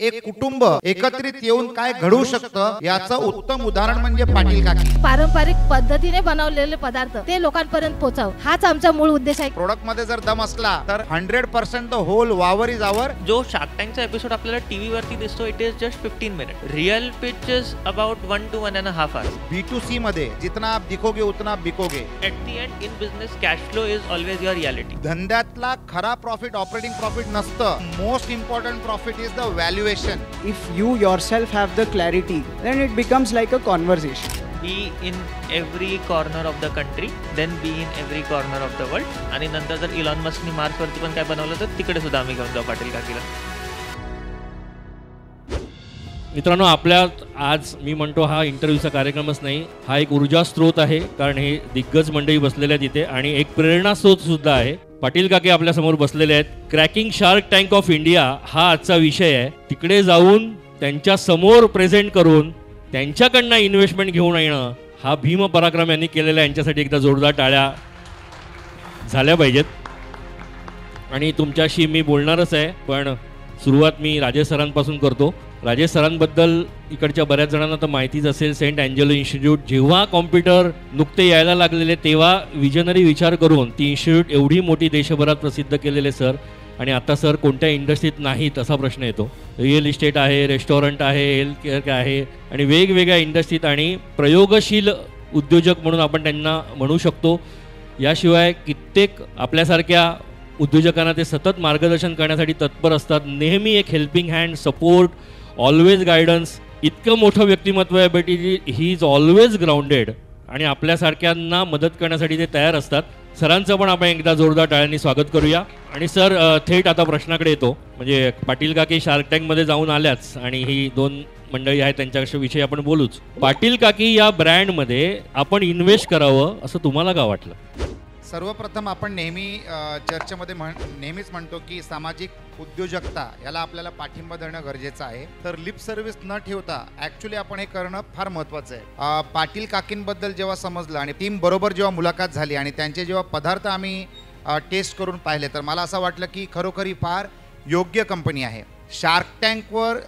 एक कुटुंब एकत्रित येऊन काय घडवू शकतं याचं उत्तम उदाहरण म्हणजे पाटील काकी. पारंपरिक पद्धतीने बनवलेले पदार्थ ते लोकांपर्यंत पोहोचव हाच आमचा मूळ उद्देश आहे. प्रोडक्ट मध्ये जर दम असला तर 100% द होल वावर इज आवर. जो शार्क टँकचा एपिसोड आपल्याला टीव्ही वरती दिसतो it is just 15 minute. Real pitch is about 1 to 1.5 hours. B2C मध्ये जितना आप दिखोगे उतना आप बिकोगे. At the end in business cash flow is always your reality. धंद्यातला खरा प्रॉफिट ऑपरेटिंग प्रॉफिट नसतं. Most important profit is the valuation. If you yourself have the clarity, then it becomes like a conversation. Be in every corner of the country, then be in every corner of the world. आणि नंतर जर Elon मस्कनी Mars वरती पण काय बनवलं तर तिकडे सुद्धा आम्ही घेऊन जाऊ पाटील काकीला. मित्रांनो, आपल्यात आज मी म्हणतो हा इंटरव्ह्यूचा कार्यक्रमच नाही, हा एक ऊर्जा स्रोत आहे. कारण हे दिग्गज मंडळी बसलेले आहेत तिथे आणि एक प्रेरणा स्रोत सुद्धा आहे. पाटील काकी आपल्या समोर बसलेले आहेत. Cracking shark tank of India हा आजचा विषय आहे. तिकडे जाऊन त्यांच्या समोर प्रेझेंट करून त्यांच्याकडनं इन्व्हेस्टमेंट घेऊन येणं हा भीम पराक्रम यांनी केलेला आहे. यांच्यासाठी एकदा जोरदार टाळ्या झाल्या पाहिजेत. आणि तुमच्याशी मी बोलणारच आहे, पण सुरुवात मी राजेश सरांपासून करतो. राजेश सरांबद्दल इकडच्या बऱ्याच जणांना तर माहितीच असेल. सेंट अँजेलो इन्स्टिट्यूट जेव्हा कॉम्प्युटर नुकते यायला लागलेले तेव्हा विजनरी विचार करून ती इन्स्टिट्यूट एवढी मोठी देशभरात प्रसिद्ध केलेले सर. आणि आता सर कोणत्या इंडस्ट्रीत नाहीत असा प्रश्न येतो. रिअल इस्टेट आहे, रेस्टॉरंट आहे, हेल्थ केअर आहे आणि वेगवेगळ्या इंडस्ट्रीत आणि प्रयोगशील उद्योजक म्हणून आपण त्यांना म्हणू शकतो. याशिवाय कित्येक आपल्यासारख्या उद्योजकांना ते सतत मार्गदर्शन करण्यासाठी तत्पर असतात. नेहमी एक helping hand, support, always guidance. इतकं मोठं व्यक्तिमत्व आहे but he is always grounded आणि आपल्यासारख्यांना मदत करण्यासाठी ते तयार असतात. सरांचं पण आपण एकदा जोरदार टाळ्यांनी स्वागत करूया. आणि सर, थेट आता प्रश्नाकडे येतो. म्हणजे पाटील काकी शार्क टँकमध्ये जाऊन आल्याच आणि ही दोन मंडळी आहेत त्यांच्याविषयी आपण बोलूच. पाटील काकी या ब्रँडमध्ये आपण इन्व्हेस्ट करावं असं तुम्हाला का वाटलं? सर्वप्रथम आपण नेहमी चर्चेमध्ये नेहमीच म्हणतो की सामाजिक उद्योजकता याला आपल्याला पाठिंबा देणं गरजेचं आहे. तर लिप सर्व्हिस न ठेवता ॲक्च्युली आपण हे करणं फार महत्त्वाचं आहे. पाटील काकींबद्दल जेव्हा समजलं आणि टीम बरोबर जेव्हा मुलाखत झाली आणि त्यांचे जेव्हा पदार्थ आम्ही टेस्ट करून पाहिले तर मला असं वाटलं की खरोखरी फार योग्य कंपनी आहे. शार्क टँकवर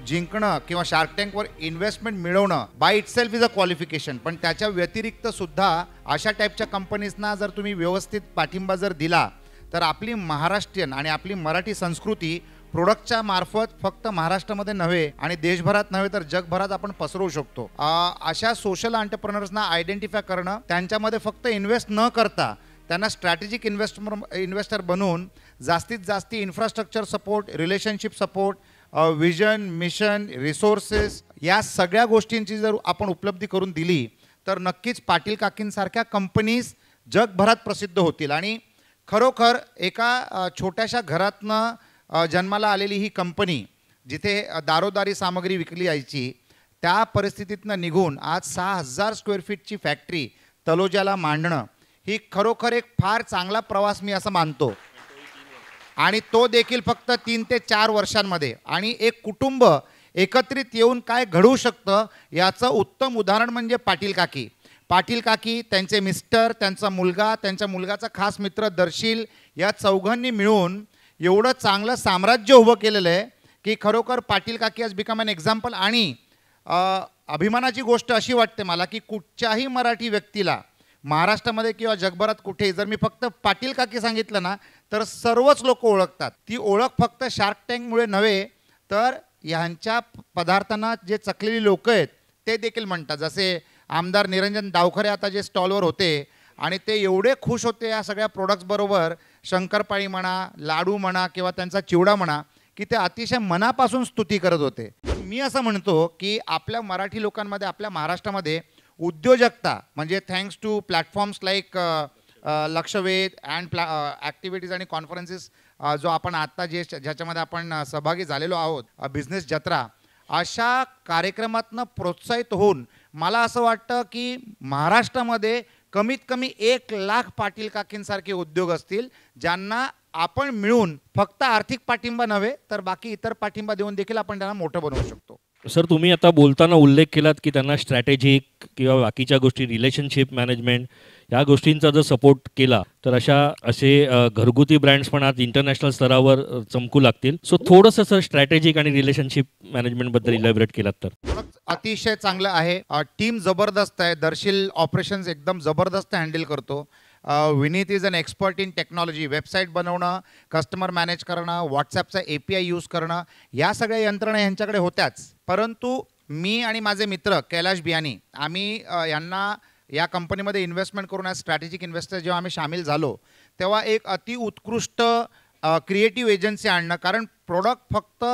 जिंकणं किंवा शार्क टँकवर इन्व्हेस्टमेंट मिळवणं by itself is a qualification. पण त्याच्या व्यतिरिक्त सुद्धा अशा टाईपच्या कंपनीजना जर तुम्ही व्यवस्थित पाठिंबा जर दिला तर आपली महाराष्ट्रीयन आणि आपली मराठी संस्कृती प्रोडक्टच्या मार्फत फक्त महाराष्ट्रामध्ये नव्हे आणि देशभरात नव्हे तर जगभरात आपण पसरवू शकतो. अशा सोशल एंटरप्रेनर्सना आयडेंटिफाय करणं, त्यांच्यामध्ये फक्त इन्व्हेस्ट न करता त्यांना स्ट्रॅटेजिक इन्व्हेस्टर बनवून जास्तीत जास्त infrastructure support, relationship support, vision, mission, resources या सगळ्या गोष्टींची जर आपण उपलब्धी करून दिली तर नक्कीच पाटील काकींसारख्या कंपनीज जगभरात प्रसिद्ध होतील. आणि खरोखर एका छोट्याशा घरातनं जन्माला आलेली ही कंपनी जिथे दारोदारी सामग्री विकली जायची त्या परिस्थितीतनं निघून आज 6000 स्क्वेअर फीटची फॅक्टरी तलोजाला मांडणं ही खरोखर एक फार चांगला प्रवास मी असं मानतो. आणि तो देखील फक्त 3 ते 4 वर्षांमध्ये. आणि एक कुटुंब एकत्रित येऊन काय घडवू शकतं याचं उत्तम उदाहरण म्हणजे पाटील काकी. पाटील काकी, त्यांचे मिस्टर, त्यांचा मुलगा, त्यांच्या मुलगाचा खास मित्र दर्शील या चौघांनी मिळून एवढं चांगलं साम्राज्य उभं केलेलं आहे की खरोखर पाटील काकी हॅज बिकम ॲन एक्झाम्पल. आणि अभिमानाची गोष्ट अशी वाटते मला की कुठच्याही मराठी व्यक्तीला महाराष्ट्रामध्ये किंवा जगभरात कुठेही जर मी फक्त पाटील काकी सांगितलं ना तर सर्वच लोक ओळखतात. ती ओळख फक्त शार्क टँकमुळे नव्हे तर ह्यांच्या पदार्थांना जे चकलेली लोक आहेत ते देखील म्हणतात. जसे आमदार निरंजन डावखरे आता जे स्टॉलवर होते आणि ते एवढे खुश होते या सगळ्या प्रोडक्ट्सबरोबर, शंकरपाळी म्हणा, लाडू म्हणा किंवा त्यांचा चिवडा म्हणा, की ते अतिशय मनापासून स्तुती करत होते. मी असं म्हणतो की आपल्या मराठी लोकांमध्ये, आपल्या महाराष्ट्रामध्ये उद्योजकता म्हणजे thanks to platforms like Lakshavedh and activities आणि कॉन्फरन्सेस जो आपण आत्ता ज्याच्यामध्ये आपण सहभागी झालेलो आहोत, बिझनेस जत्रा, अशा कार्यक्रमातनं प्रोत्साहित होऊन मला असं वाटतं की महाराष्ट्रामध्ये कमीत कमी 1 लाख पाटील काकींसारखे उद्योग असतील ज्यांना आपण मिळून फक्त आर्थिक पाठिंबा नव्हे तर बाकी इतर पाठिंबा देऊन देखील आपण त्यांना मोठं बनवू शकतो. सर, तुम्ही आता बोलताना उल्लेख केलात की त्यांना स्ट्रॅटेजिक किंवा बाकीच्या गोष्टी, रिलेशनशिप मॅनेजमेंट या गोष्टींचा जर सपोर्ट केला तर असे घरगुती ब्रँड्स पण आज इंटरनॅशनल स्तरावर चमकू लागतील. सो थोडंसं सर स्ट्रॅटेजिक आणि रिलेशनशिप मॅनेजमेंटबद्दल इलॅबरेट केलात तर. प्रोडक्ट अतिशय चांगलं आहे. टीम जबरदस्त आहे. दर्शील ऑपरेशन्स एकदम जबरदस्त हँडल करतो. Vineet is an expert in technology. Website बनवणं, कस्टमर मॅनेज करणं, व्हॉट्सॲपचा API यूज करणं, या सगळ्या यंत्रणा यांच्याकडे होत्याच. परंतु मी आणि माझे मित्र कैलाश बियानी आम्ही यांना या कंपनीमध्ये इन्व्हेस्टमेंट करून ॲज स्ट्रॅटेजिक इन्व्हेस्टर जेव्हा आम्ही सामील झालो तेव्हा एक अतिउत्कृष्ट क्रिएटिव्ह एजन्सी आणणं. कारण प्रोडक्ट फक्त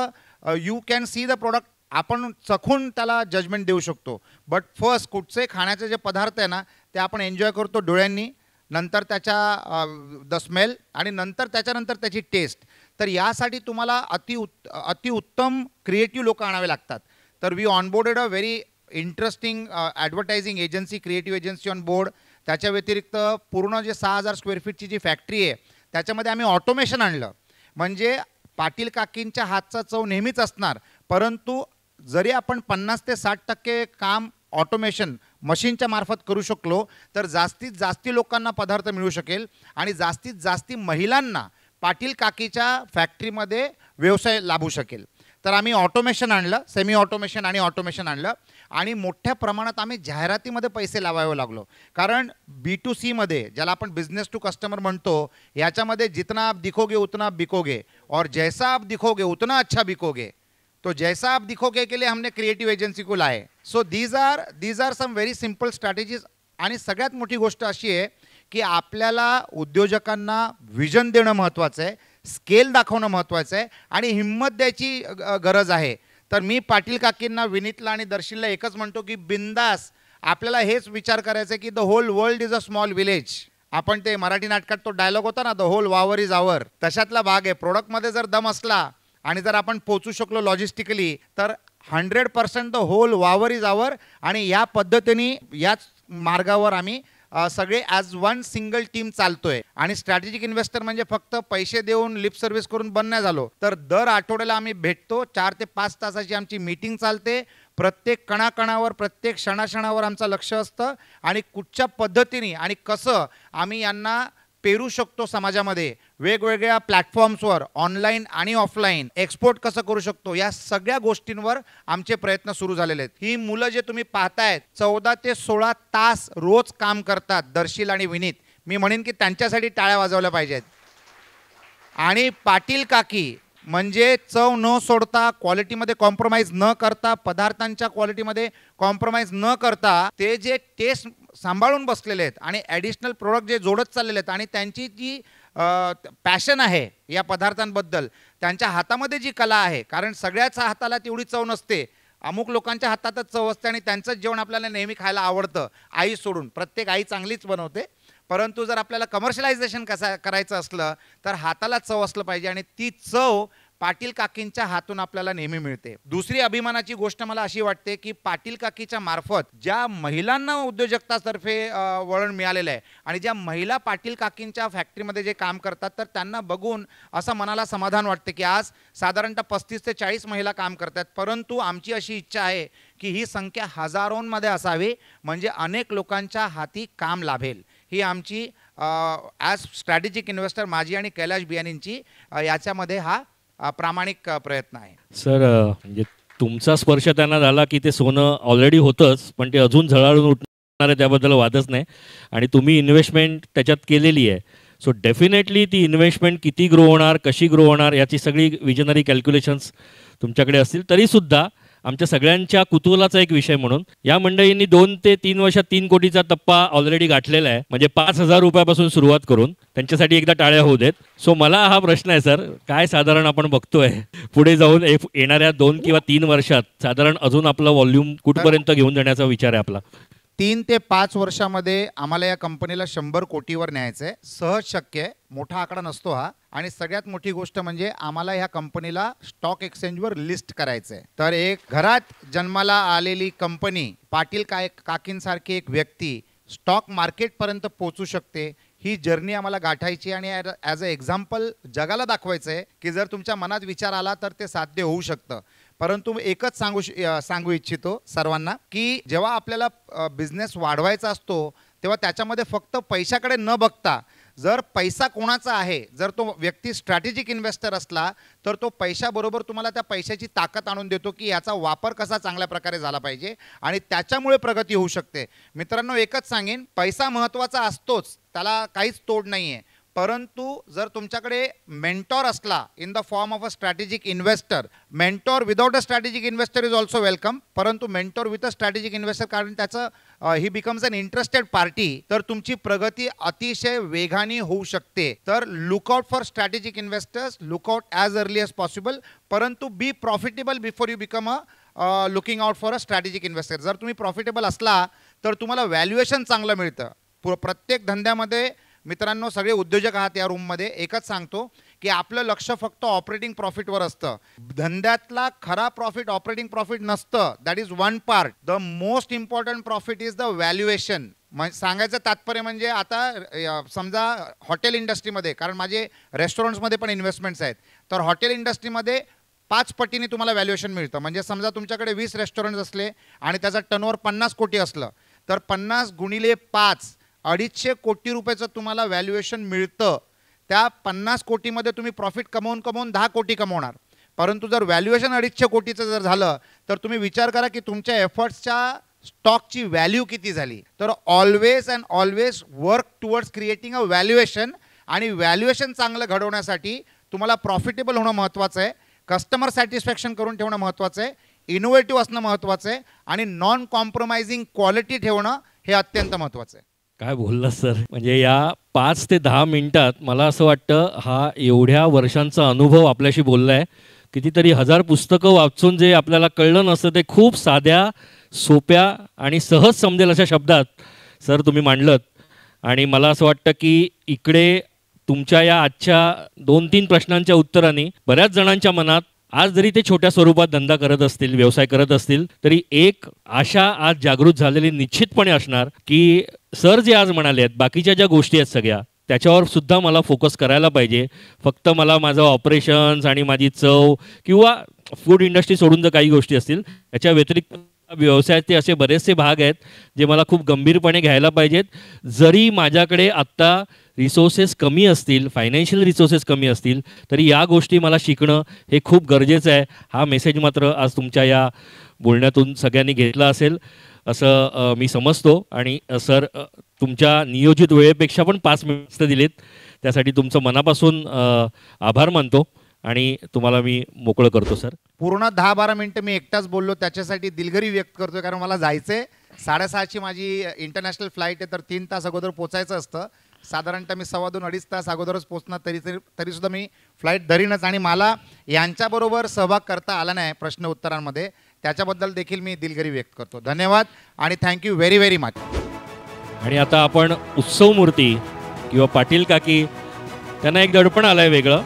you can see the product, आपण चखून त्याला जजमेंट देऊ शकतो. बट फर्स्ट कुठचे खाण्याचे जे पदार्थ आहे ना ते आपण एन्जॉय करतो डोळ्यांनी, नंतर त्याच्या द स्मेल आणि त्याच्यानंतर त्याची टेस्ट. तर यासाठी तुम्हाला अतिउत्तम क्रिएटिव्ह लोक आणावे लागतात. तर we onboarded a very interesting advertising agency, creative agency on board. त्याच्या व्यतिरिक्त पूर्ण जे 6000 स्क्वेअर फीटची जी फॅक्टरी आहे त्याच्यामध्ये आम्ही ऑटोमेशन आणलं. म्हणजे पाटील काकींच्या हातचा चव नेहमीच असणार, परंतु जरी आपण 50 ते 60% काम ऑटोमेशन मशीनच्या मार्फत करू शकलो तर जास्तीत जास्ती लोकांना पदार्थ मिळू शकेल आणि जास्तीत जास्ती महिलांना पाटील काकीच्या फॅक्टरीमध्ये व्यवसाय लाभू शकेल. तर आम्ही ऑटोमेशन आणलं, सेमी ऑटोमेशन आणि ऑटोमेशन आणलं आणि मोठ्या प्रमाणात आम्ही जाहिरातीमध्ये पैसे लावावे लागलो. कारण B2C मध्ये ज्याला आपण बिझनेस टू कस्टमर म्हणतो, याच्यामध्ये जितना आप दिखोगे उतना आप बिकोगे और जैसा आप दिखोगे उतना अच्छा बिकोगे. तो जैसा आप दिखोगे के लिए हमने क्रिएटिव्ह एजन्सी को लाए. So these are some very simple strategies. आणि सगळ्यात मोठी गोष्ट अशी आहे की आपल्याला उद्योजकांना विजन देणं महत्त्वाचं आहे, स्केल दाखवणं महत्त्वाचं आहे आणि हिंमत द्यायची गरज आहे. तर मी पाटील काकींना, विनीतला आणि दर्शीलला एकच म्हणतो की बिंदास आपल्याला हेच विचार करायचं आहे की the whole world is a small village. आपण ते मराठी नाटकात तो डायलॉग होता ना, the whole world is our, तशातला भाग आहे. प्रोडक्टमध्ये जर दम असला आणि जर आपण पोचू शकलो लॉजिस्टिकली तर 100% द होल वावर इज आवर. आणि या पद्धतीने याच मार्गावर आम्ही सगळे ॲज वन सिंगल टीम चालतोय. आणि स्ट्रॅटेजिक इन्व्हेस्टर म्हणजे फक्त पैसे देऊन लिप सर्व्हिस करून बंद नाही झालो, तर दर आठवड्याला आम्ही भेटतो. 4 ते 5 तासाची आमची मीटिंग चालते. प्रत्येक कणाकणावर, प्रत्येक क्षणाक्षणावर आमचं लक्ष असतं आणि कुठच्या पद्धतीने आणि कसं आम्ही यांना पेरू शकतो समाजामध्ये, वेगवेगळ्या प्लॅटफॉर्म्सवर ऑनलाईन आणि ऑफलाईन एक्सपोर्ट कसं करू शकतो, या सगळ्या गोष्टींवर आमचे प्रयत्न सुरू झालेले आहेत. ही मुलं जे तुम्ही पाहतायत 14 ते 16 तास रोज काम करतात, दर्शील आणि विनीत. मी म्हणेन की त्यांच्यासाठी टाळ्या वाजवल्या पाहिजेत. आणि पाटील काकी म्हणजे चव न सोडता, क्वालिटीमध्ये कॉम्प्रोमाइज न करता, पदार्थांच्या क्वालिटीमध्ये कॉम्प्रोमाइज न करता ते जे टेस्ट सांभाळून बसलेले आहेत आणि ॲडिशनल प्रोडक्ट जे जोडत चाललेले आहेत आणि त्यांची जी पॅशन आहे या पदार्थांबद्दल, त्यांच्या हातामध्ये जी कला आहे, कारण सगळ्याच हाताला तेवढी चव नसते. अमुक लोकांच्या हातातच चव असते आणि त्यांचंच जेवण आपल्याला नेहमी खायला आवडतं, आई सोडून. प्रत्येक आई चांगलीच बनवते, परंतु जर आपल्याला कमर्शियलायझेशन करायचं असलं तर हाताला चव असलं पाहिजे आणि ती चव पाटील काकींच्या हातून आपल्याला नेहमी मिळते. दुसरी अभिमानाची गोष्ट मला अशी वाटते की पाटील काकीच्या मार्फत ज्या महिलांना उद्योजकतातर्फे वळण मिळालेलं आहे आणि ज्या महिला पाटील काकींच्या फॅक्टरीमध्ये जे काम करतात, तर त्यांना बघून असं मनाला समाधान वाटते की आज साधारणतः 35 ते 40 महिला काम करतात. परंतु आमची अशी इच्छा आहे की ही संख्या हजारोंमध्ये असावी, म्हणजे अनेक लोकांच्या हाती काम लाभेल. ही आमची ॲज स्ट्रॅटेजिक इन्व्हेस्टर माझी आणि कैलाश बियानींची याच्यामध्ये हा प्रामाणिक प्रयत्न आहे. सर म्हणजे तुमचा स्पर्श त्यांना झाला की ते सोनं ऑलरेडी होतंच, पण ते अजून झळाळून उठणार आहे त्याबद्दल वादच नाही. आणि तुम्ही इन्व्हेस्टमेंट त्याच्यात केलेली आहे. सो डेफिनेटली ती इन्व्हेस्टमेंट किती ग्रो होणार, कशी ग्रो होणार, याची सगळी विजनरी कॅल्क्युलेशन्स तुमच्याकडे असतील. तरीसुद्धा आमच्या सगळ्यांच्या कुतूहलाचा एक विषय म्हणून या मंडळींनी 2 ते 3 वर्षात 3 कोटीचा टप्पा ऑलरेडी गाठलेला आहे. म्हणजे 5,000 रुपयापासून सुरुवात करून त्यांच्यासाठी एकदा टाळ्या होऊ देत. सो मला हा प्रश्न आहे सर, काय साधारण आपण बघतोय पुढे जाऊन येणाऱ्या 2 किंवा 3 वर्षात साधारण अजून आपलं व्हॉल्यूम कुठपर्यंत घेऊन जाण्याचा विचार आहे आपला? 3 ते 5 वर्षामध्ये आम्हाला या कंपनीला 100 कोटीवर न्यायचं आहे. सहज शक्य आहे, मोठा आकडा नसतो हा. आणि सगळ्यात मोठी गोष्ट म्हणजे आम्हाला ह्या कंपनीला स्टॉक एक्सचेंजवर लिस्ट करायचं आहे. तर एक घरात जन्माला आलेली कंपनी, पाटील काकींसारखी एक व्यक्ती स्टॉक मार्केटपर्यंत पोचू शकते, ही जर्नी आम्हाला गाठायची आणि ॲज अ एक्झाम्पल जगाला दाखवायचं आहे की जर तुमच्या मनात विचार आला तर ते साध्य होऊ शकतं. परंतु एकच सांगू इच्छितो सर्वांना की जेव्हा आपल्याला बिझनेस वाढवायचा असतो तेव्हा त्याच्यामध्ये फक्त पैशाकडे न बघता जर पैसा कोणाचा आहे, जर तो व्यक्ती स्ट्रॅटेजिक इन्व्हेस्टर असला तर तो पैशाबरोबर तुम्हाला त्या पैशाची ताकद आणून देतो की याचा वापर कसा चांगल्या प्रकारे झाला पाहिजे आणि त्याच्यामुळे प्रगती होऊ शकते. मित्रांनो, एकच सांगेन, पैसा महत्त्वाचा असतोच, त्याला काहीच तोड नाही आहे. परंतु जर तुमच्याकडे मेंटॉर असला in the form of a strategic investor, mentor without a strategic investor is also welcome, परंतु mentor with a strategic investor, कारण त्याचं he becomes an interested party, तर तुमची प्रगती अतिशय वेगाने होऊ शकते. तर look out for strategic investors, look out as early as possible, परंतु be profitable before you become a looking out for a strategic investor. जर तुम्ही प्रॉफिटेबल असला तर तुम्हाला व्हॅल्युएशन चांगलं मिळतं. प्रत्येक धंद्यामध्ये मित्रांनो, सगळे उद्योजक आहात या रूममध्ये, एकच सांगतो की आपलं लक्ष फक्त ऑपरेटिंग प्रॉफिटवर असतं. धंद्यातला खरा प्रॉफिट ऑपरेटिंग प्रॉफिट नसतं, that is one part. The most important profit is the valuation. सांगायचं तात्पर्य म्हणजे आता समजा हॉटेल इंडस्ट्रीमध्ये, कारण माझे रेस्टॉरंट्समध्ये पण इन्व्हेस्टमेंट्स आहेत, तर हॉटेल इंडस्ट्रीमध्ये 5 पटीने तुम्हाला व्हॅल्युएशन मिळतं. म्हणजे समजा तुमच्याकडे 20 रेस्टॉरंट्स असले आणि त्याचा टर्नओव्हर 50 कोटी असलं तर 50 गुणिले 5 250 कोटी रुपयाचं तुम्हाला व्हॅल्युएशन मिळतं. त्या 50 कोटीमध्ये तुम्ही प्रॉफिट कमवून 10 कोटी कमवणार. परंतु जर व्हॅल्युएशन 250 कोटीचं जर झालं तर तुम्ही विचार करा की तुमच्या एफर्ट्सच्या स्टॉकची व्हॅल्यू किती झाली. तर always and always work towards creating a valuation, आणि व्हॅल्युएशन चांगलं घडवण्यासाठी तुम्हाला प्रॉफिटेबल होणं महत्त्वाचं आहे, कस्टमर सॅटिस्फॅक्शन करून ठेवणं महत्त्वाचं आहे, इनोव्हेटिव्ह असणं महत्त्वाचं आहे, आणि नॉन कॉम्प्रोमाइजिंग क्वालिटी ठेवणं हे अत्यंत महत्त्वाचं आहे. काय बोलला सर, म्हणजे या 5 ते 10 मिनिटात मला असं वाटतं हा एवढ्या वर्षांचा अनुभव आपल्याशी बोललाय. कितीतरी 1000 पुस्तकं वाचून जे आपल्याला कळलं नसतं ते खूप साध्या, सोप्या आणि सहज समजेल अशा शब्दात सर तुम्ही मांडलत. आणि मला असं वाटतं की इकडे तुमच्या या आजच्या 2-3 प्रश्नांच्या उत्तराने बऱ्याच जणांच्या मनात, आज जरी ते छोट्या स्वरूपात धंदा करत असतील, व्यवसाय करत असतील, तरी एक आशा आज जागृत झालेली निश्चितपणे असणार की सर जे आज म्हणाले आहेत, बाकीच्या ज्या गोष्टी आहेत सगळ्या, त्याच्यावर सुद्धा मला फोकस करायला पाहिजे. फक्त मला माझं ऑपरेशन्स आणि माझी चव किंवा फूड इंडस्ट्री सोडून जर काही गोष्टी असतील, याच्या व्यतिरिक्त व्यवसायाचे असे बरेचसे भाग आहेत जे मला खूप गंभीरपणे घ्यायला पाहिजेत. जरी माझ्याकडे आत्ता रिसोर्सेस कमी असतील, फायनान्शियल रिसोर्सेस कमी असतील, तरी या गोष्टी मला शिकणं हे खूप गरजेचं आहे. हा मेसेज मात्र आज तुमच्या या बोलण्यातून सगळ्यांनी घेतला असेल असं मी समजतो. आणि सर, तुमच्या नियोजित वेळेपेक्षा पण 5 मिनिट दिलेत, त्यासाठी तुमचं मनापासून आभार मानतो आणि तुम्हाला मी मोकळं करतो सर. पूर्ण 10-12 मिनटं मी एकटाच बोललो, त्याच्यासाठी दिलगिरी व्यक्त करतो, कारण मला जायचं आहे. 6:30ची माझी इंटरनॅशनल फ्लाईट आहे, तर 3 तास अगोदर पोचायचं असतं. साधारणतः मी 2.25-2.5 तास अगोदरच पोचणार, तरीसुद्धा मी फ्लाईट धरीनच. आणि मला यांच्याबरोबर सहभाग करता आला नाही प्रश्न उत्तरांमध्ये, त्याच्याबद्दल देखील मी दिलगिरी व्यक्त करतो. धन्यवाद आणि थँक्यू व्हेरी व्हेरी मच. आणि आता आपण उत्सव मूर्ती किंवा पाटील काकी, त्यांना एक दडपण आलं आहे वेगळं,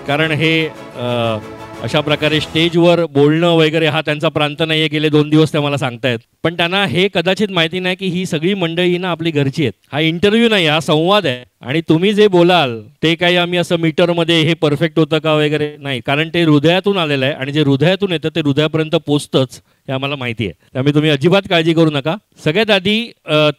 कारण हे अशा प्रकारे स्टेजवर बोलणं वगैरे हा त्यांचा प्रांत नाही आहे. गेले 2 दिवस त्या मला सांगतायत, पण त्यांना हे कदाचित माहिती नाही की ही सगळी मंडळी ना आपली घरची आहेत. हा इंटरव्ह्यू नाही, हा संवाद आहे. आणि तुम्ही जे बोलाल ते काही आम्ही असं मीटरमध्ये हे परफेक्ट होतं का वगैरे नाही, कारण ते हृदयातून आलेलं आहे आणि जे हृदयातून येतं ते हृदयापर्यंत पोचतंच, हे आम्हाला माहिती आहे. त्यामुळे तुम्ही अजिबात काळजी करू नका. सगळ्यात आधी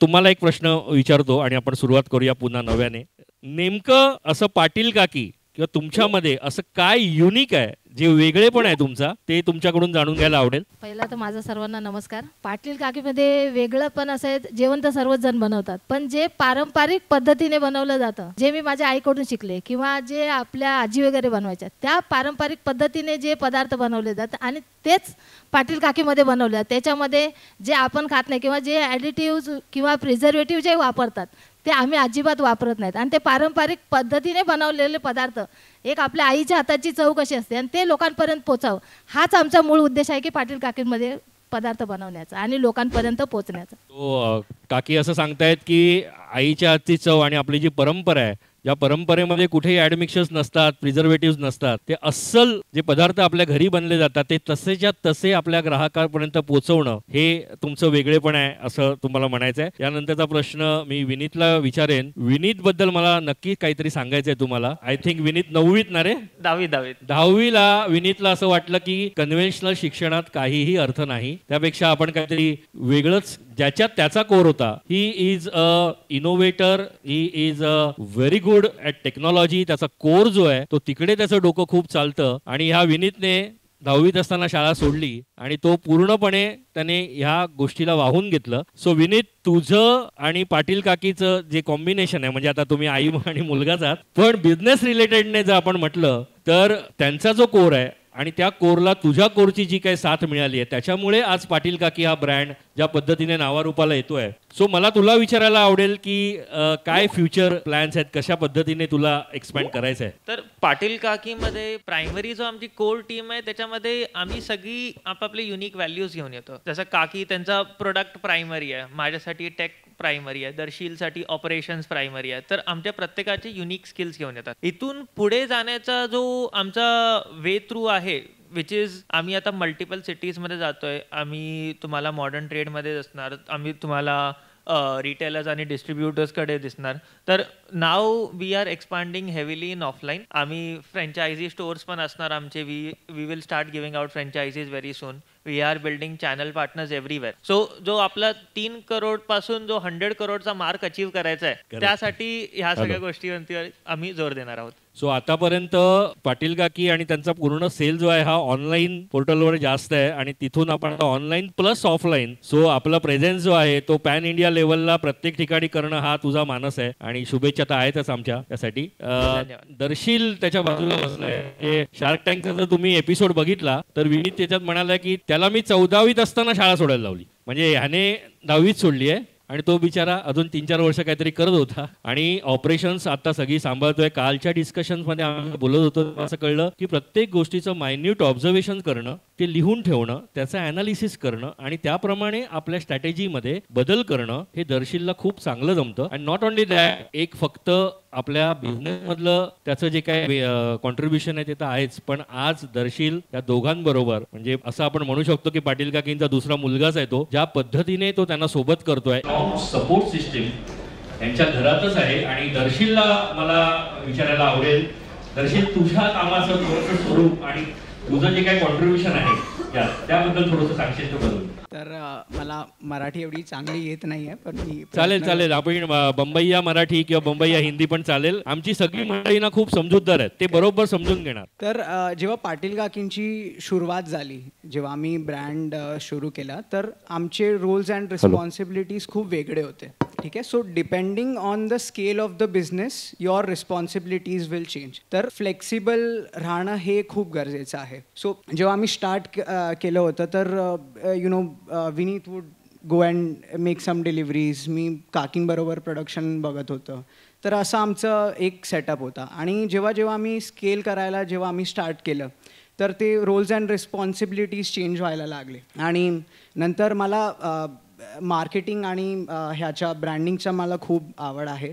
तुम्हाला एक प्रश्न विचारतो आणि आपण सुरुवात करूया पुन्हा नव्याने. नेमकं असं पाटील काकी किंवा तुमच्यामध्ये असं काय युनिक आहे, जे वेगळे पण आहे तुमचा, ते तुमच्याकडून जाणून घ्यायला आवडेल. पहिला तर माझा सर्वांना नमस्कार. पाटील काकीमध्ये वेगळं पण असं आहे, जेवण तर सर्वच जण बनवतात, पण जे पारंपरिक पद्धतीने बनवलं जातं, जे मी माझ्या आईकडून शिकले किंवा जे आपल्या आजी वगैरे बनवायच्या, त्या पारंपरिक पद्धतीने जे पदार्थ बनवले जातात आणि तेच पाटील काकीमध्ये बनवले जातात. त्याच्यामध्ये जे आपण खात नाही किंवा जे ॲडिटिव्ज किंवा प्रिझर्वेटिव्ह जे वापरतात ते आम्ही अजिबात वापरत नाहीत. आणि ते पारंपरिक पद्धतीने बनवलेले पदार्थ, एक आपल्या आईच्या हाताची चव कशी असते आणि ते लोकांपर्यंत पोचावं, हाच आमचा मूळ उद्देश आहे की पाटील काकींमध्ये पदार्थ बनवण्याचा आणि लोकांपर्यंत पोचण्याचा. तो काकी असं सांगतायत की आईच्या हातची चव आणि आपली जी परंपरा आहे, या परंपरेमध्ये कुठेही ॲडमिक्शन्स नसतात, प्रिझर्वेटिव्स नसतात, ते अस्सल जे पदार्थ आपल्या घरी बनले जातात ते तसेच्या तसे आपल्या ग्राहकांपर्यंत पोहोचवणं, हे तुमचं वेगळेपण आहे असं तुम्हाला म्हणायचं आहे. यानंतरचा प्रश्न मी विनीतला विचारेन. विनीत बद्दल मला नक्की काहीतरी सांगायचं आहे तुम्हाला. आय थिंक विनीत 9वीत ना रे? 10वीला विनीतला असं वाटलं की कन्व्हेन्शनल शिक्षणात काहीही अर्थ नाही, त्यापेक्षा आपण काहीतरी वेगळंच ज्याच्यात त्याचा कोर होता. He is a innovator, he is a very good at technology. त्याचा कोर जो आहे तो तिकडे त्याचं डोकं खूप चालतं. आणि ह्या विनीतने 10वीत असताना शाळा सोडली आणि तो पूर्णपणे त्याने ह्या गोष्टीला वाहून घेतलं. सो विनीत, तुझं आणि पाटील काकीचं जे कॉम्बिनेशन आहे, म्हणजे आता तुम्ही आई आणि मुलगाच आहात, पण बिझनेस रिलेटेडने जर आपण म्हटलं तर त्यांचा जो कोर आहे आणि त्या कोरला तुझ्या कोरची जी काही साथ मिळाली आहे त्याच्यामुळे आज पाटील काकी हा ब्रँड ज्या पद्धतीने नावारूपाला येतोय. सो मला तुला विचारायला आवडेल की काय फ्युचर प्लॅन्स आहेत, कशा पद्धतीने तुला एक्सपॅन्ड करायचं आहे. तर पाटील काकीमध्ये प्रायमरी जो आमची कोर टीम आहे त्याच्यामध्ये आम्ही सगळी आपापले युनिक व्हॅल्यूज घेऊन येतो. जसं काकी त्यांचा प्रोडक्ट प्रायमरी आहे, माझ्यासाठी टेक प्रायमरी आहे, दर्शीलसाठी ऑपरेशन्स प्रायमरी आहे. तर आमच्या प्रत्येकाचे युनिक स्किल्स घेऊन येतात. इथून पुढे जाण्याचा जो आमचा वे थ्रू आहे विच इज, आम्ही आता मल्टिपल सिटीजमध्ये जातोय. आम्ही तुम्हाला मॉडर्न ट्रेडमध्ये असणार, आम्ही तुम्हाला रिटेलर्स आणि डिस्ट्रीब्युटर्सकडे दिसणार. तर now we are expanding heavily in offline. आम्ही फ्रँचायझी स्टोअर्स पण असणार आमचे. We will start giving out franchises very soon. We are building channel partners everywhere. So जो आपला 3 करोड पासून जो 100 करोडचा मार्क अचीव्ह करायचा आहे त्यासाठी ह्या सगळ्या गोष्टींवरती आम्ही जोर देणार आहोत. सो आतापर्यंत पाटील काकी आणि त्यांचा पूर्ण सेल जो आहे हा ऑनलाईन पोर्टलवर जास्त आहे आणि तिथून आपण आता ऑनलाईन प्लस ऑफलाईन, सो आपला प्रेझेन्स जो आहे तो पॅन इंडिया लेवलला प्रत्येक ठिकाणी करणं हा तुझा मानस आहे आणि शुभेच्छा तर आहेतच आमच्या त्यासाठी. दर्शील त्याच्या बाजूला बसलाय. शार्क टँकचा जर तुम्ही एपिसोड बघितला तर विनीत त्याच्यात म्हणाला की त्याला मी 14वीत असताना शाळा सोडायला लावली, म्हणजे ह्याने 10वीत सोडली आहे आणि तो बिचारा अजून 3-4 वर्ष काहीतरी करत होता आणि ऑपरेशन्स आता सगळी सांभाळतोय. कालच्या डिस्कशन्समध्ये आम्ही बोलत होतो, असं कळलं की प्रत्येक गोष्टीचं मायन्यूट ऑब्झर्वेशन करणं, ते लिहून ठेवणं, त्याचं ॲनालिसिस करणं आणि त्याप्रमाणे आपल्या स्ट्रॅटेजीमध्ये बदल करणं हे दर्शीलला खूप चांगलं जमतं. आणि नॉट ओनली दॅट, एक फक्त आपल्या बिझनेसमधलं त्याचं जे काय कॉन्ट्रीब्युशन आहे ते तर आहेच, पण आज दर्शील या दोघांबरोबर, म्हणजे असं आपण म्हणू शकतो की पाटील काकींचा दुसरा मुलगाच आहे तो, ज्या पद्धतीने तो त्यांना सोबत करतोय. सपोर्ट सिस्टीम यांच्या घरातच आहे. आणि दर्शीलला मला विचारायला आवडेल, दर्शील तुझ्या कामाचं थोडंसं स्वरूप आणि तुझं जे काही कॉन्ट्रीब्युशन आहे त्याबद्दल थोडंसं सांगशील तर बरोबर. तर मला मराठी एवढी चांगली येत नाही आहे, पण मी चालेल आपण बंबईया मराठी किंवा बंबईया हिंदी पण चालेल. आमची सगळी मंडळी ना खूप समजूतदार आहेत, ते बरोबर समजून घेणार. तर जेव्हा पाटील काकींची सुरुवात झाली, जेव्हा आम्ही ब्रँड सुरू केला, तर आमचे रोल्स अँड रिस्पॉन्सिबिलिटीज खूप वेगळे होते. ठीक आहे. So depending on the scale of the business your responsibilities will change. तर फ्लेक्सिबल राहणं हे खूप गरजेचं आहे. सो जेव्हा आम्ही स्टार्ट केलं होतं तर Vineet would go and make some deliveries, मी काकींबरोबर प्रोडक्शन बघत होतं. तर असं आमचं एक सेटअप होता. आणि जेव्हा जेव्हा आम्ही स्केल करायला जेव्हा आम्ही स्टार्ट केलं तर ते रोल्स अँड रिस्पॉन्सिबिलिटीज चेंज व्हायला लागले. आणि नंतर मला मार्केटिंग आणि ह्याच्या ब्रँडिंगचा मला खूप आवड आहे.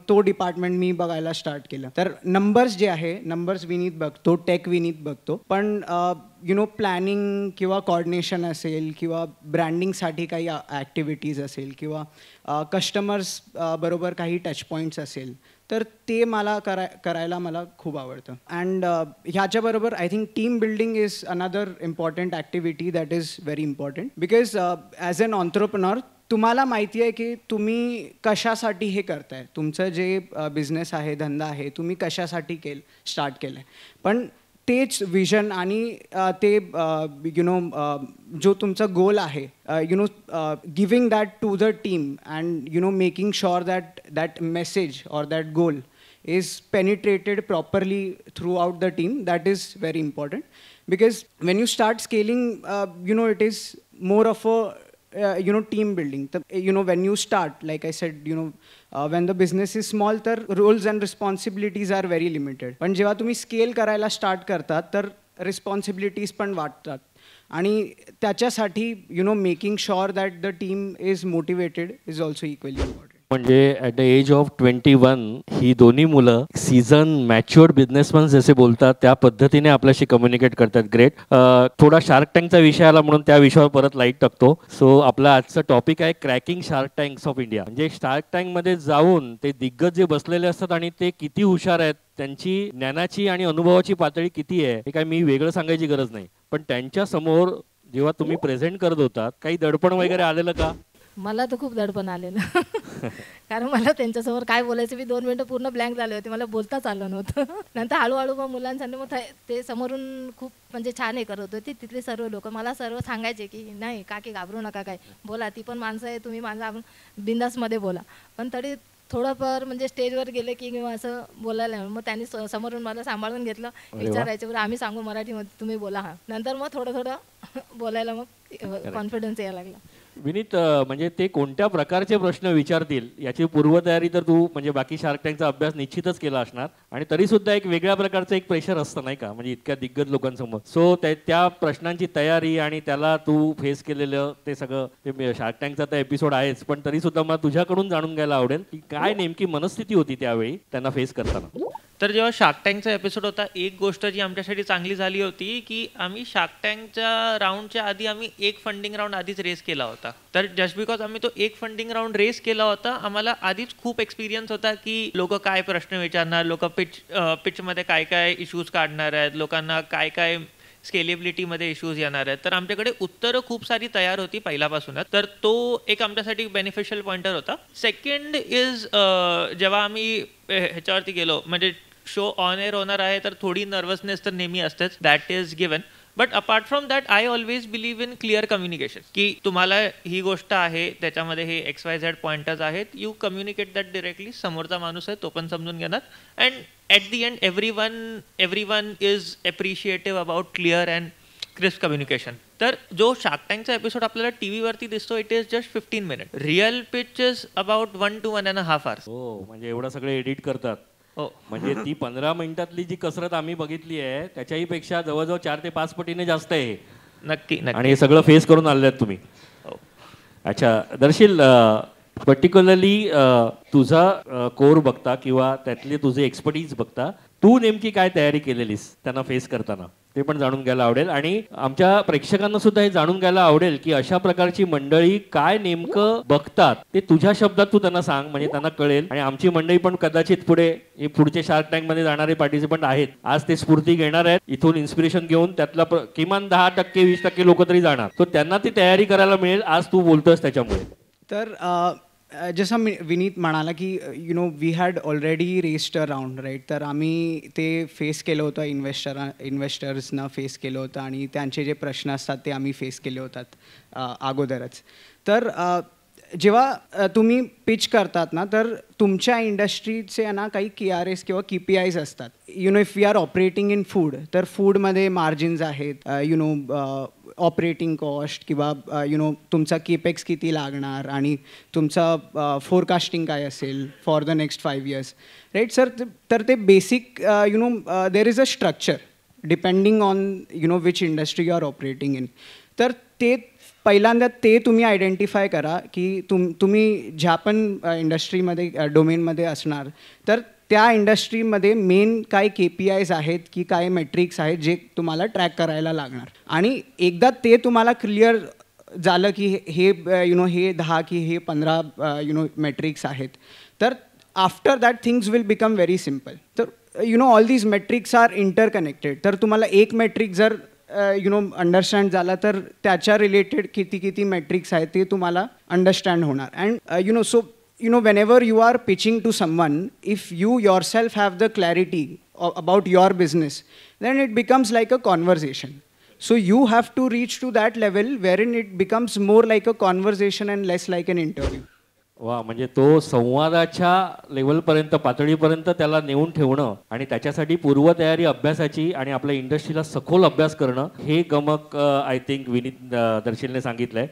तो डिपार्टमेंट मी बघायला स्टार्ट केलं. तर नंबर्स जे आहे, नंबर्स विनीत बघतो, टेक विनीत बघतो, पण प्लॅनिंग किंवा कॉर्डिनेशन असेल किंवा ब्रँडिंगसाठी काही ॲक्टिव्हिटीज असेल किंवा कस्टमर्स बरोबर काही टच पॉईंट्स असेल, तर ते मला करायला मला खूप आवडतं. अँड ह्याच्याबरोबर I think team building is another important activity that is very important. Because as an entrepreneur तुम्हाला माहिती आहे की तुम्ही कशासाठी हे करताय, तुमचं जे बिझनेस आहे, धंदा आहे, तुम्ही कशासाठी स्टार्ट केलं आहे. पण तेच विजन आणि ते जो तुमचा गोल आहे, giving that to the team and making sure that message और that goal is penetrated properly throughout the team. That is very important, because when you start scaling, it is more of a team building. When you start, like I said, when the business is small, तर roles and responsibilities are very limited. पण जेव्हा तुम्ही scale करायला start करतात तर responsibilities पण वाढतात. आणि त्याच्यासाठी making sure that the team is motivated is also equally important. म्हणजे ॲट द एज ऑफ 21 ही दोन्ही मुलं सीझन मॅच्युअर्ड बिझनेसमॅन जसे बोलतात त्या पद्धतीने आपल्याशी कम्युनिकेट करतात. ग्रेट. थोडा शार्क टँकचा विषय आला म्हणून त्या विषयावर परत लाईट टाकतो. सो आपला आजचा टॉपिक आहे cracking shark tanks of India. म्हणजे शार्क टँकमध्ये जाऊन ते दिग्गज जे बसलेले असतात आणि ते किती हुशार आहेत, त्यांची ज्ञानाची आणि अनुभवाची पातळी किती आहे हे काय मी वेगळं सांगायची गरज नाही. पण त्यांच्या समोर जेव्हा तुम्ही प्रेझेंट करत होतात काही दडपण वगैरे आलेलं का? मला तर खूप दडपण आलेलं कारण मला त्यांच्यासमोर काय बोलायचं, मी 2 मिनिटं पूर्ण ब्लँक झाले होते, मला बोलताच आलं नव्हतं. नंतर हळूहळू मग मुलांसाठी मग ते समोरून खूप म्हणजे छान हे करत होते तिथले सर्व लोक. मला सर्व सांगायचे की नाही काकी घाबरू नका, काय बोला, ती पण माणसं आहे, तुम्ही माणसं, आपण बिंदासमध्ये बोला. पण तरी थोडंफार म्हणजे स्टेजवर गेले की किंवा असं बोलायला, मग त्यांनी समोरून मला सांभाळून घेतलं, विचारायचे बरं आम्ही सांगू मराठीमध्ये, तुम्ही बोला. हा नंतर मग थोडं थोडं बोलायला मग कॉन्फिडन्स यायला लागला. विनीत, म्हणजे ते कोणत्या प्रकारचे प्रश्न विचारतील याची पूर्वतयारी तर तू म्हणजे बाकी शार्क टँकचा अभ्यास निश्चितच केला असणार, आणि तरी सुद्धा एक वेगळ्या प्रकारचं एक प्रेशर असतं नाही का, म्हणजे इतक्या दिग्गज लोकांसमोर. सो त्या प्रश्नांची तयारी आणि त्याला तू फेस केलेलं ते सगळं, ते शार्क टँकचा तर एपिसोड आहेच, पण तरी सुद्धा मला तुझ्याकडून जाणून घ्यायला आवडेल की काय नेमकी मनस्थिती होती त्यावेळी त्यांना फेस करताना. तर जेव्हा शार्क टँकचा एपिसोड होता, एक गोष्ट जी आमच्यासाठी चांगली झाली होती की आम्ही शार्क टँकच्या राऊंडच्या आधी आम्ही एक फंडिंग राऊंड आधीच रेस केला होता. तर जस्ट बिकॉज आम्ही तो एक फंडिंग राऊंड रेस केला होता, आम्हाला आधीच खूप एक्सपिरियन्स होता की लोक काय प्रश्न विचारणार, लोक पिचमध्ये काय काय इश्यूज काढणार आहेत, लोकांना काय काय स्केलेबिलिटीमध्ये इश्यूज येणार आहेत. तर आमच्याकडे उत्तरं खूप सारी तयार होती पहिल्यापासूनच, तर तो एक आमच्यासाठी बेनिफिशियल पॉइंटर होता. सेकंड इज जेव्हा आम्ही ह्याच्यावरती गेलो, म्हणजे शो ऑन एअर होणार आहे तर थोडी नर्वसनेस तर नेहमी असतेच, that is given. But apart from that I always believe in clear communication, की तुम्हाला ही गोष्ट आहे, त्याच्यामध्ये हे XYZ पॉइंटर्स आहेत, यू कम्युनिकेट दॅट डिरेक्टली. समोरचा माणूस आहे तो पण समजून घेणार, and at the end everyone is appreciative about clear and crisp communication. तर जो शार्क टँकचा एपिसोड आपल्याला टीव्हीवरती दिसतो, it is just 15 minute. Real pitch is about 1 to 1.5 hours. हो, म्हणजे एवढं सगळं एडिट करतात. हो, म्हणजे ती 15 मिनिटातली जी कसरत आम्ही बघितली आहे त्याच्याही पेक्षा जवळजवळ 4 ते 5 पटीने जास्त आहे. नक्की. आणि हे सगळं फेस करून आले आहेत तुम्ही. हो. अच्छा दर्शील, पर्टिक्युलरली तुझा कोर बघता किंवा त्यातले तुझे एक्सपर्टीज बघता, तू नेमकी काय तयारी केलेलीस त्यांना फेस करताना ते पण जाणून घ्यायला आवडेल. आणि आमच्या प्रेक्षकांना सुद्धा हे जाणून घ्यायला आवडेल की अशा प्रकारची मंडळी काय नेमकं बघतात ते तुझ्या शब्दात तू त्यांना सांग, म्हणजे त्यांना कळेल. आणि आमची मंडळी पण कदाचित पुढचे शार्क टँक मध्ये जाणारे पार्टिसिपंट आहेत, आज ते स्फूर्ती घेणार आहेत, इथून इन्स्पिरेशन घेऊन त्यातला किमान 10% 20% लोक तरी जाणार. तो त्यांना ती तयारी करायला मिळेल आज तू बोलतोस त्याच्यामुळे. तर जसं विनीत म्हणाला की we had already raised a round right. तर आम्ही ते फेस केलं होतं, इन्व्हेस्टर्सना फेस केलं होतं आणि त्यांचे जे प्रश्न असतात ते आम्ही फेस केले होतात अगोदरच. तर जेव्हा तुम्ही पिच करतात ना, तर तुमच्या इंडस्ट्रीचे ना काही KRS किंवा KPIs असतात. If we are operating in food, तर फूडमध्ये मार्जिन्स आहेत, ऑपरेटिंग कॉस्ट किंवा तुमचा केपेक्स किती लागणार आणि तुमचा फोरकास्टिंग काय असेल for the next 5 years right sir. तर ते basic there is a structure depending on which industry you are operating in. तर ते पहिल्यांदा ते तुम्ही आयडेंटिफाय करा की तुम्ही ज्या पण इंडस्ट्रीमध्ये डोमेनमध्ये असणार, तर त्या इंडस्ट्रीमध्ये मेन काय KPIs आहेत की काय मेट्रिक्स आहेत जे तुम्हाला ट्रॅक करायला लागणार. आणि एकदा ते तुम्हाला क्लिअर झालं की हे हे 10 की हे 15 मेट्रिक्स आहेत, तर after that things will become very simple. तर all these metrics are interconnected. तर तुम्हाला एक मेट्रिक जर अंडरस्टँड झाला तर त्याच्या रिलेटेड किती मेट्रिक्स आहेत ते तुम्हाला अंडरस्टँड होणार. And so whenever you are pitching to someone, if you yourself have the clarity about your business, then it becomes like a conversation. So you have to reach to that level wherein it becomes more like a conversation and less like an interview. वा, म्हणजे तो संवादाच्या लेवलपर्यंत, पातळीपर्यंत त्याला नेऊन ठेवणं आणि त्याच्यासाठी पूर्वतयारी अभ्यासाची आणि आपल्या इंडस्ट्रीला सखोल अभ्यास करणं, हे गमक आय थिंक विनीत दर्शीलने सांगितलंय.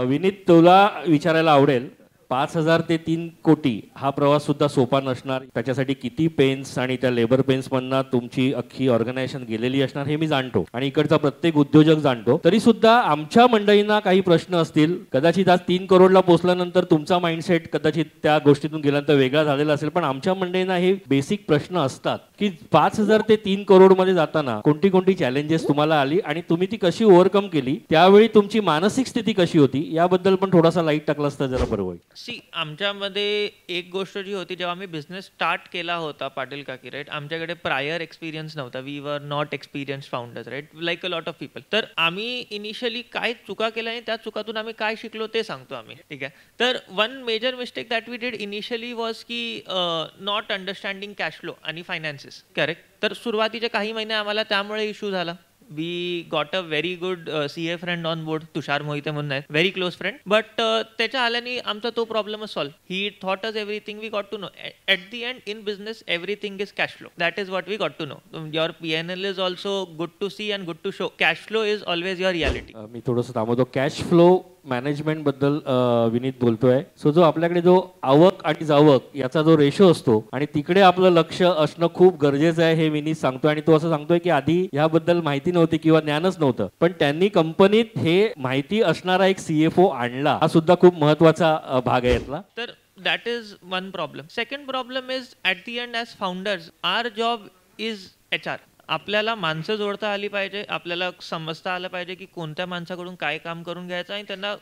विनीत, तुला विचारायला आवडेल, 5,000 ते 3 कोटी हा प्रवास सुद्धा सोपा नसणार. त्याच्यासाठी किती पेन्स आणि त्या लेबर पेन्स मधनं तुमची अख्खी ऑर्गनायझेशन गेलेली असणार हे मी जाणतो आणि इकडचा प्रत्येक उद्योजक जाणतो. तरी सुद्धा आमच्या मंडळींना काही प्रश्न असतील. कदाचित आज 3 करोडला पोहोचल्यानंतर तुमचा माइंडसेट कदाचित त्या गोष्टीतून गेल्यानंतर वेगळा झालेला असेल, पण आमच्या मंडळींना हे बेसिक प्रश्न असतात की 5,000 ते 3 करोड मध्ये जाताना कोणती चॅलेंजेस तुम्हाला आली आणि तुम्ही ती कशी ओव्हरकम केली, त्यावेळी तुमची मानसिक स्थिती कशी होती, याबद्दल पण थोडासा लाईट टाकला असता जरा बरं होईल. सी आमच्यामध्ये एक गोष्ट जी होती, जेव्हा आम्ही बिझनेस स्टार्ट केला होता पाटील काकी, राईट, आमच्याकडे प्रायर एक्सपिरियन्स नव्हता. We were not experience founders, right, like a lot of people. तर आम्ही इनिशियली काय चुका केल्या आणि त्या चुकातून आम्ही काय शिकलो ते सांगतो आम्ही. ठीक आहे. तर one major mistake that we did initially was की नॉट अंडरस्टँडिंग कॅश फ्लो आणि फायनान्सेस. करेक्ट. तर सुरुवातीचे काही महिने आम्हाला त्यामुळे इश्यू झाला. We got a very good CA friend on board, Tushar Mohite म्हणून आहेत, व्हेरी क्लोज फ्रेंड. बट त्याच्या आल्याने आमचा तो प्रॉब्लेमच solve. He thought us everything we got to know. At the end in business everything is cash flow. That is what we got to know. Your PNL is also good to see and good to show. Cash flow is always your reality. मी थोडंसं थांबवतो. Cash flow management बद्दल विनीत बोलतोय. So जो आपल्याकडे जो आवक आणि जावक याचा जो रेशो असतो आणि तिकडे आपलं लक्ष असणं खूप गरजेचं आहे हे विनीत सांगतोय. आणि तो असं सांगतोय की आधी याबद्दल माहिती नव्हती किंवा ज्ञानच नव्हतं, पण त्यांनी कंपनीत हे माहिती असणारा एक CFO आणला. हा सुद्धा खूप महत्वाचा भाग आहे यातला. तर that is one problem. Second problem is at the end as founders our job is HR. आपल्याला माणसं जोडता आली पाहिजे, आपल्याला समजता आलं पाहिजे की कोणत्या माणसाकडून काय काम करून घ्यायचं आणि त्यांना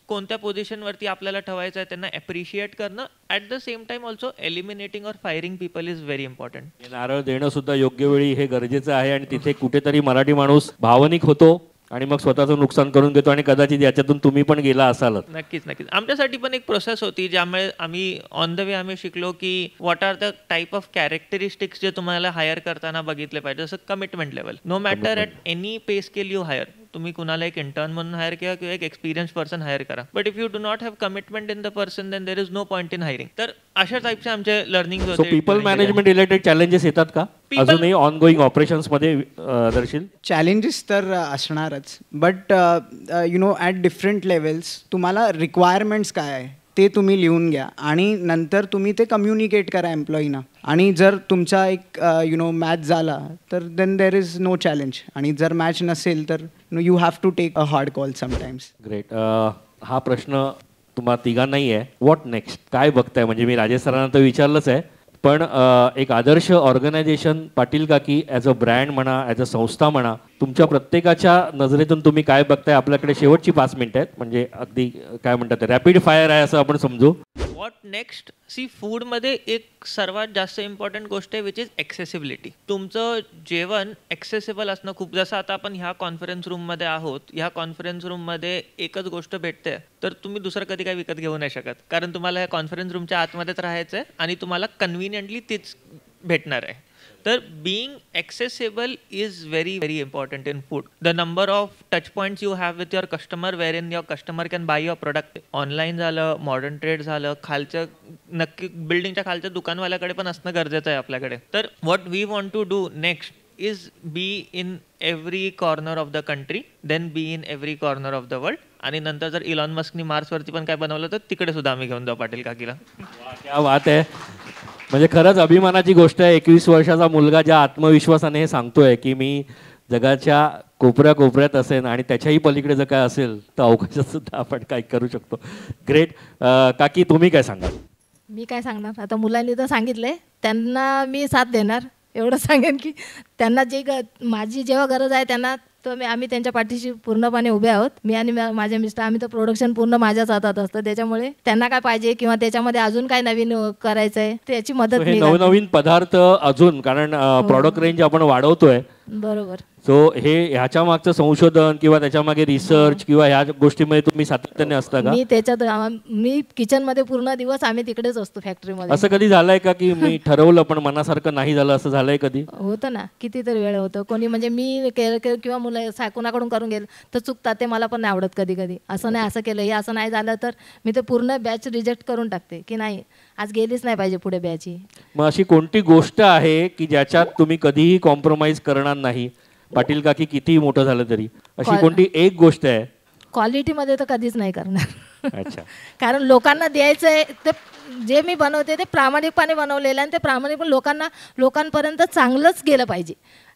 कोणत्या पोझिशनवरती आपल्याला ठेवायचं आहे, त्यांना अप्रिशिएट करणं. At the same time also eliminating or firing people is very important. नारळ देणं सुद्धा योग्य वेळी हे गरजेचं आहे. आणि तिथे कुठेतरी मराठी माणूस भावनिक होतो आणि मग स्वतःचं नुकसान करून घेतो. आणि कदाचित याच्यातून तुम्ही पण गेला असालच. नक्कीच नक्कीच. आमच्यासाठी पण एक प्रोसेस होती ज्यामुळे आम्ही ऑन द वे आम्ही शिकलो की what are the type of characteristics जे तुम्हाला हायर करताना बघितले पाहिजे. जसं commitment level. No matter at any pay scale you hire. तुम्ही कुणाला एक इंटर्न म्हणून हायर किंवा एक एक्सपिरियन्स पर्सन हायर करा. But if you do not have commitment in the person then there is no point in hiring. तर अशा टाईपचे आमचे लर्निंग सो होते. पीपल मॅनेजमेंट रिलेटेड चॅलेंजेस येतात का अजूनही ऑनगोईंग ऑपरेशन्स मध्ये दर्शील? चॅलेंजेस तर असणारच, but you know at different levels तुम्हाला रिक्वायरमेंट्स काय आहे ते तुम्ही लिहून घ्या आणि नंतर तुम्ही ते कम्युनिकेट करा एम्प्लॉईना. आणि जर तुमचा एक यु नो मॅच झाला तर then there is no challenge. आणि जर मॅच नसेल तर you have to take a hard call sometimes. Great. हा प्रश्न तुम्हाला तिघांनाही आहे. What next? काय बघताय? म्हणजे मी राजेश सरांना तर विचारलंच आहे, पण एक आदर्श ऑर्गनायझेशन पाटील काकी ॲज अ ब्रँड म्हणा, ॲज अ संस्था म्हणा, तुमच्या प्रत्येकाच्या नजरेतून तुम्ही काय बघताय? आपल्याकडे शेवटची 5 मिनिटं आहेत, म्हणजे अगदी काय म्हणतात रॅपिड फायर आहे असं आपण समजू. What next? सी फूडमध्ये एक सर्वात जास्त इम्पॉर्टंट गोष्ट आहे विच इज ॲक्सेसिबिलिटी. तुमचं जेवण ॲक्सेसिबल असणं खूप. जसं आता आपण ह्या कॉन्फरन्स रूममध्ये आहोत, ह्या कॉन्फरन्स रूममध्ये एकच गोष्ट भेटते, तर तुम्ही दुसरं कधी काही विकत घेऊ नाही शकत, कारण तुम्हाला ह्या कॉन्फरन्स रूमच्या आतमध्येच राहायचं आहे आणि तुम्हाला कन्व्हिनियंटली तीच भेटणार आहे. तर being accessible is very very important in food. The number of touch points you have with your customer wherein your customer can buy your product. Online झालं, मॉडर्न ट्रेड झालं, खालचं नक्की बिल्डिंगच्या खालच्या दुकानवाल्याकडे पण असणं गरजेचं आहे आपल्याकडे. तर what we want to do next is be in every corner of the country, then be in every corner of the world. आणि नंतर जर इलॉन मस्कनी मार्सवरती पण काय बनवलं तर तिकडे सुद्धा आम्ही घेऊन जाऊ पाटील काकीला. क्या बात आहे. म्हणजे खरंच अभिमानाची गोष्ट आहे. 21 वर्षाचा मुलगा ज्या आत्मविश्वासाने हे सांगतोय की मी जगाच्या कोपऱ्या कोपऱ्यात असेल आणि त्याच्याही पलीकडे जर काय असेल तर अवकाशात सुद्धा आपण काय करू शकतो. ग्रेट. काकी तुम्ही काय सांगाल? मी काय सांगणार, आता मुलांनी तर सांगितलंय, त्यांना मी साथ देणार. एवढं सांगेन की त्यांना जे माझी जेव्हा गरज आहे त्यांना तर आम्ही त्यांच्या पाठीशी पूर्णपणे उभे आहोत. मी आणि माझे मिस्टर, आम्ही तर प्रोडक्शन पूर्ण माझ्याच हातात असतं, त्याच्यामुळे त्यांना काय पाहिजे किंवा त्याच्यामध्ये अजून काय नवीन करायचं आहे त्याची मदत मी करते. नवनवीन पदार्थ अजून, कारण प्रॉडक्ट रेंज आपण वाढवतोय. बरोबर. सो हे ह्याच्या मागचं संशोधन किंवा त्याच्या मागे रिसर्च किंवा ह्या गोष्टीमध्ये तुम्ही सातत्याने असता का? मी त्याच्यात मी किचनमध्ये पूर्ण दिवस आम्ही तिकडेच असतो फॅक्टरीमध्ये. असं कधी झालंय का की मी ठरवलं पण मनासारखं नाही झालं, असं झालंय कधी? होतं ना, कितीतरी वेळ होतं. कोणी म्हणजे मी किंवा मुलं कोणाकडून करून गेलं तर चुकतात, ते मला पण नाही आवडत कधी कधी. असं नाही, असं केलं, हे असं नाही झालं तर मी ते पूर्ण बॅच रिजेक्ट करून टाकते की नाही, आज गेलीच नाही पाहिजे पुढे बॅच. मग अशी कोणती गोष्ट आहे की ज्याच्यात तुम्ही कधीही कॉम्प्रोमाइज करणार नाही पाटील काकी, कितीही मोठं झालं तरी? अशी कोणती एक गोष्ट आहे? क्वालिटीमध्ये तर कधीच नाही करणार. अच्छा. कारण लोकांना द्यायचं आहे ते, जे मी बनवते ते प्रामाणिकपणे बनवलेलं आहे आणि ते प्रामाणिकपणे लोकांपर्यंत चांगलंच गेलं पाहिजे.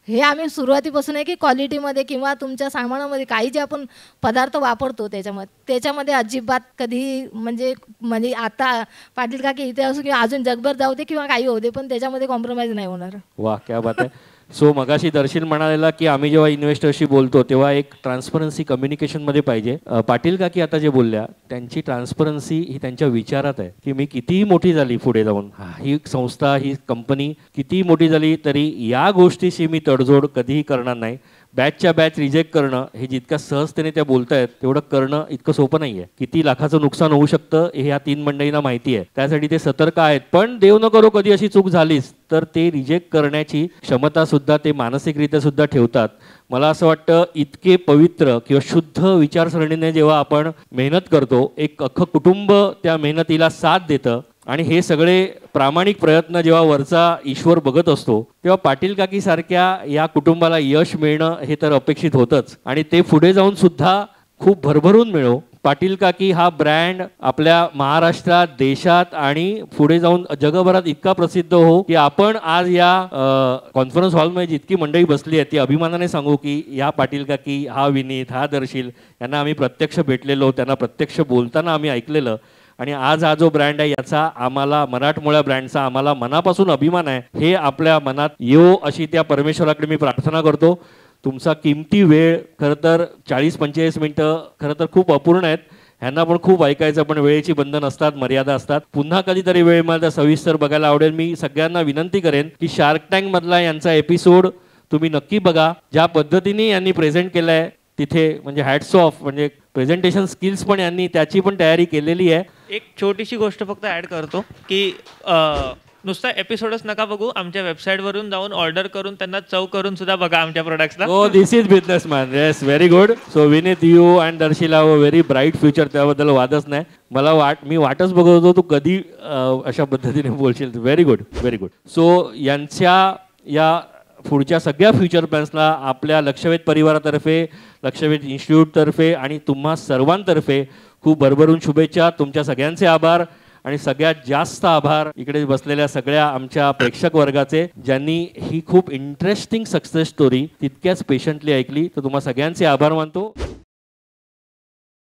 हे आम्ही सुरुवातीपासून आहे की क्वालिटीमध्ये किंवा तुमच्या सामानामध्ये काही जे आपण पदार्थ वापरतो त्याच्यामध्ये अजिबात कधी म्हणजे आता पाटील काकी इथे असू किंवा अजून जगभर जाऊ दे किंवा काही होऊ दे, पण त्याच्यामध्ये कॉम्प्रोमाइज नाही होणार. वा, क्या बात आहे. सो मगाशी दर्शील म्हणालेला की आम्ही जेव्हा इन्व्हेस्टरशी बोलतो तेव्हा एक ट्रान्सपरन्सी कम्युनिकेशनमध्ये पाहिजे. पाटील काकी आता जे बोलल्या त्यांची ट्रान्सपरन्सी ही त्यांच्या विचारात आहे की मी कितीही मोठी झाली पुढे जाऊन, ही संस्था ही कंपनी कितीही मोठी झाली तरी या गोष्टीशी मी तडजोड कधीही करणार नाही. बॅचच्या बॅच रिजेक्ट करणं हे जितक्या सहजतेने त्या बोलतायत तेवढं करणं इतकं सोपं नाही आहे. किती लाखाचं नुकसान होऊ शकतं हे ह्या 3 मंडळींना माहिती आहे, त्यासाठी ते सतर्क आहेत. पण देव न करो कधी अशी चूक झालीच तर ते रिजेक्ट करण्याची क्षमता सुद्धा ते मानसिकरित्या सुद्धा ठेवतात. मला असं वाटतं इतके पवित्र किंवा शुद्ध विचारसरणीने जेव्हा आपण मेहनत करतो, एक अख्खं कुटुंब त्या मेहनतीला साथ देतं आणि हे सगळे प्रामाणिक प्रयत्न जेव्हा वरचा ईश्वर बघत असतो तेव्हा पाटील काकी सारख्या या कुटुंबाला यश मिळणं हे तर अपेक्षित होतंच आणि ते पुढे जाऊन सुद्धा खूप भरभरून मिळो. पाटील काकी हा ब्रँड आपल्या महाराष्ट्रात, देशात आणि पुढे जाऊन जगभरात इतका प्रसिद्ध हो की आपण आज या कॉन्फरन्स हॉलमध्ये जितकी मंडळी बसली आहे ती अभिमानाने सांगू की या पाटील काकी, हा विनीत, हा दर्शील यांना आम्ही प्रत्यक्ष भेटलेलो, त्यांना प्रत्यक्ष बोलताना आम्ही ऐकलेलं आणि आज हा जो ब्रँड आहे याचा आम्हाला मराठमोळ्या ब्रँडचा आम्हाला मनापासून अभिमान आहे. हे आपल्या मनात येऊ अशी त्या परमेश्वराकडे मी प्रार्थना करतो. तुमचा किमती वेळ खरं तर 40-45 मिनटं खरं तर खूप अपूर्ण आहेत. ह्यांना पण खूप ऐकायचं पण वेळेची बंधन असतात, मर्यादा असतात. पुन्हा कधीतरी वेळ मला सविस्तर बघायला आवडेल. मी सगळ्यांना विनंती करेन की शार्क टँक मधला यांचा एपिसोड तुम्ही नक्की बघा. ज्या पद्धतीने यांनी प्रेझेंट केलं आहे तिथे म्हणजे हॅट्स ऑफ, म्हणजे प्रेझेंटेशन स्किल्स पण यांनी त्याची पण तयारी केलेली आहे. एक छोटीशी गोष्ट फक्त ऍड करतो की नुसता एपिसोडच नका बघू, आमच्या वेबसाईटवरून जाऊन ऑर्डर करून त्यांना चव करून सुद्धा बघा आमच्या प्रोडक्ट्सला. हो, this is businessman. Yes, very good. So Vineet, you and Darshil have a very bright future, त्याबद्दल वादच नाही. मी वाटच बघत होतो तू कधी अशा पद्धतीने बोलशील. Very good, very good. So यांच्या या पुढच्या सगळ्या फ्युचर प्लॅन्सला आपल्या लक्षवेध परिवारातर्फे, लक्षवेध इन्स्टिट्यूटतर्फे आणि तुम्हा सर्वांतर्फे खूप भरभरून शुभेच्छा. तुमच्या सगळ्यांचे आभार आणि सगळ्यात जास्त आभार इकडे बसलेल्या सगळ्या आमच्या प्रेक्षक वर्गाचे, ज्यांनी ही खूप इंटरेस्टिंग सक्सेस स्टोरी तितक्याच पेशंटली ऐकली. तर तुम्हा सगळ्यांचे आभार मानतो.